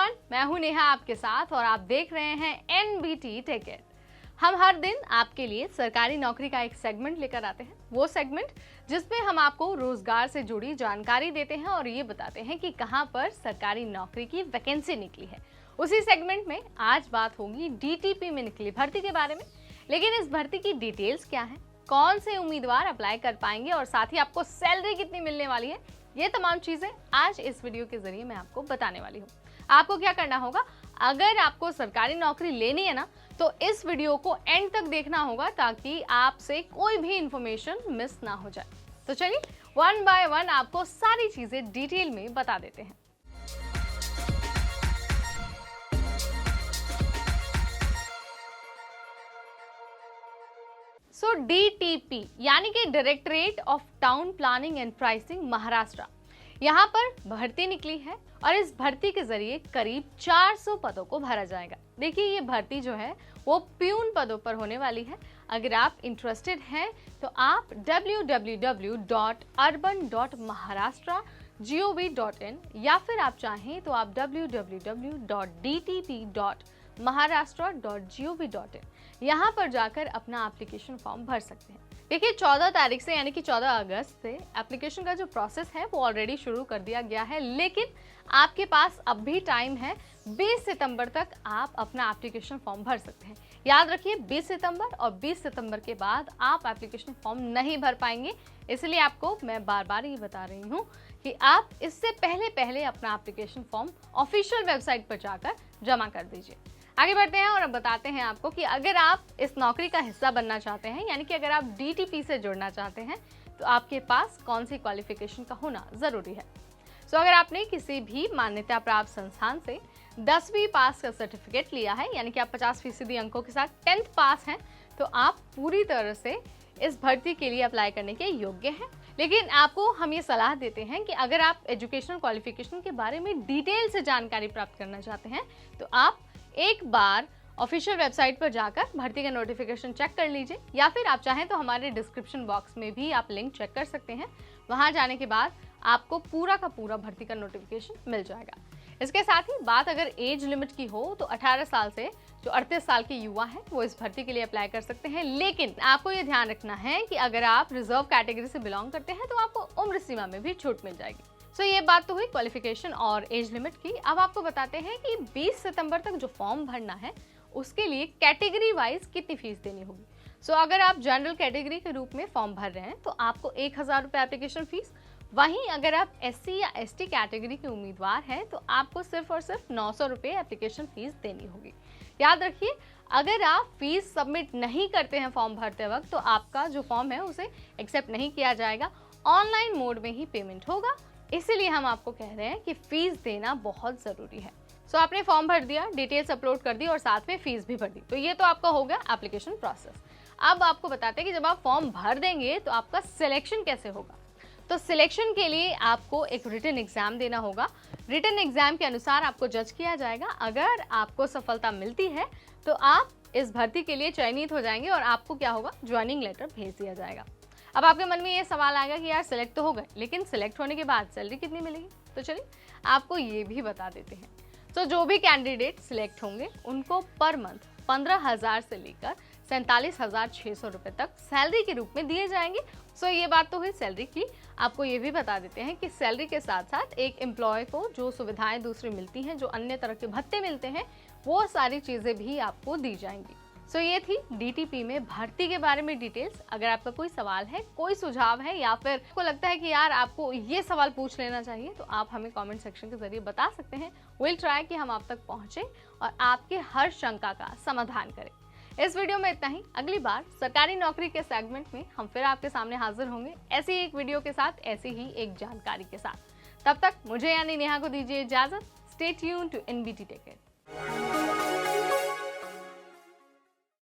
Everyone, मैं हूं नेहा आपके साथ और आप देख रहे हैं एनबीटी टिकट। हम हर दिन आपके लिए सरकारी नौकरी का एक सेगमेंट लेकर आते हैं, वो सेगमेंट जिसमें हम आपको रोजगार से जुड़ी जानकारी देते हैं और ये बताते हैं कि कहां पर सरकारी नौकरी की वैकेंसी निकली है। उसी सेगमेंट में आज बात होगी डीटीपी में निकली भर्ती के बारे में। लेकिन इस भर्ती की डिटेल्स क्या है, कौन से उम्मीदवार अप्लाई कर पाएंगे और साथ ही आपको सैलरी कितनी मिलने वाली है, ये तमाम चीजें आज इस वीडियो के जरिए मैं आपको बताने वाली हूँ। आपको क्या करना होगा, अगर आपको सरकारी नौकरी लेनी है ना, तो इस वीडियो को एंड तक देखना होगा ताकि आपसे कोई भी इंफॉर्मेशन मिस ना हो जाए। तो चलिए वन बाय वन आपको सारी चीजें डिटेल में बता देते हैं। सो डीटीपी यानी कि directorate of town planning and pricing Maharashtra, यहाँ पर भर्ती निकली है और इस भर्ती के जरिए करीब 400 पदों को भरा जाएगा। देखिए, ये भर्ती जो है वो प्यून पदों पर होने वाली है। अगर आप इंटरेस्टेड हैं तो आप www.urban.maharashtra.gov.in या फिर आप चाहें तो आप www.dtp.maharashtra.gov.in यहाँ पर जाकर अपना एप्लीकेशन फॉर्म भर सकते हैं। देखिए, 14 तारीख से यानी कि 14 अगस्त से एप्लीकेशन का जो प्रोसेस है वो ऑलरेडी शुरू कर दिया गया है, लेकिन आपके पास अब भी टाइम है। 20 सितंबर तक आप अपना एप्लीकेशन फॉर्म भर सकते हैं। याद रखिए, 20 सितंबर और 20 सितंबर के बाद आप एप्लीकेशन फॉर्म नहीं भर पाएंगे। इसलिए आपको मैं बार बार ये बता रही हूँ कि आप इससे पहले अपना एप्लीकेशन फॉर्म ऑफिशियल वेबसाइट पर जाकर जमा कर दीजिए। आगे बढ़ते हैं और अब बताते हैं आपको कि अगर आप इस नौकरी का हिस्सा बनना चाहते हैं, यानी कि अगर आप डीटीपी से जुड़ना चाहते हैं, तो आपके पास कौन सी क्वालिफिकेशन का होना जरूरी है। सो अगर आपने किसी भी मान्यता प्राप्त संस्थान से 10वीं पास का सर्टिफिकेट लिया है, यानी कि आप 50% अंकों के साथ 10th पास हैं, तो आप पूरी तरह से इस भर्ती के लिए अप्लाई करने के योग्य हैं। लेकिन आपको हम ये सलाह देते हैं कि अगर आप एजुकेशनल क्वालिफिकेशन के बारे में डिटेल से जानकारी प्राप्त करना चाहते हैं, तो आप एक बार ऑफिशियल वेबसाइट पर जाकर भर्ती का नोटिफिकेशन चेक कर लीजिए, या फिर आप चाहें तो हमारे डिस्क्रिप्शन बॉक्स में भी आप लिंक चेक कर सकते हैं। वहां जाने के बाद आपको पूरा का पूरा भर्ती का नोटिफिकेशन मिल जाएगा। इसके साथ ही बात अगर एज लिमिट की हो, तो 18 साल से जो 38 साल के युवा हैं वो इस भर्ती के लिए अप्लाई कर सकते हैं। लेकिन आपको ये ध्यान रखना है कि अगर आप रिजर्व कैटेगरी से बिलोंग करते हैं तो आपको उम्र सीमा में भी छूट मिल जाएगी। सो ये बात तो हुई क्वालिफिकेशन और एज लिमिट की। अब आपको बताते हैं कि 20 सितंबर तक जो फॉर्म भरना है उसके लिए कैटेगरी वाइज कितनी फीस देनी होगी। सो अगर आप जनरल कैटेगरी के रूप में फॉर्म भर रहे हैं तो आपको 1000 रुपये एप्लीकेशन फीस। वहीं अगर आप एससी या एसटी कैटेगरी के उम्मीदवार हैं तो आपको सिर्फ और सिर्फ 900 रुपये एप्लीकेशन फीस देनी होगी। याद रखिए, अगर आप फीस सबमिट नहीं करते हैं फॉर्म भरते वक्त, तो आपका जो फॉर्म है उसे एक्सेप्ट नहीं किया जाएगा। ऑनलाइन मोड में ही पेमेंट होगा, इसीलिए हम आपको कह रहे हैं कि फीस देना बहुत ज़रूरी है। सो आपने फॉर्म भर दिया, डिटेल्स अपलोड कर दी और साथ में फीस भी भर दी, तो ये तो आपका हो गया एप्लीकेशन प्रोसेस। अब आपको बताते हैं कि जब आप फॉर्म भर देंगे तो आपका सिलेक्शन कैसे होगा। तो सिलेक्शन के लिए आपको एक रिटन एग्जाम देना होगा। रिटन एग्जाम के अनुसार आपको जज किया जाएगा। अगर आपको सफलता मिलती है तो आप इस भर्ती के लिए चयनित हो जाएंगे और आपको क्या होगा, ज्वाइनिंग लेटर भेज दिया जाएगा। अब आपके मन में ये सवाल आएगा कि यार सिलेक्ट तो हो गए, लेकिन सिलेक्ट होने के बाद सैलरी कितनी मिलेगी। तो चलिए आपको ये भी बता देते हैं। तो जो भी कैंडिडेट सिलेक्ट होंगे उनको पर मंथ 15,000 से लेकर 47,600 रुपये तक सैलरी के रूप में दिए जाएंगे। सो ये बात तो हुई सैलरी की। आपको ये भी बता देते हैं कि सैलरी के साथ साथ एक एम्प्लॉय को जो सुविधाएं दूसरी मिलती हैं, जो अन्य तरह के भत्ते मिलते हैं, वो सारी चीज़ें भी आपको दी जाएंगी। सो ये थी डीटीपी में भर्ती के बारे में डिटेल्स। अगर आपका कोई सवाल है, कोई सुझाव है, या फिर आपको लगता है कि यार आपको ये सवाल पूछ लेना चाहिए, तो आप हमें कमेंट सेक्शन के जरिए बता सकते हैं। विल ट्राई कि हम आप तक पहुंचे और आपके हर शंका का समाधान करें। इस वीडियो में इतना ही। अगली बार सरकारी नौकरी के सेगमेंट में हम फिर आपके सामने हाजिर होंगे, ऐसी एक वीडियो के साथ, ऐसी ही एक जानकारी के साथ। तब तक मुझे यानी नेहा को दीजिए इजाजत। Stay tuned to NBT ticket.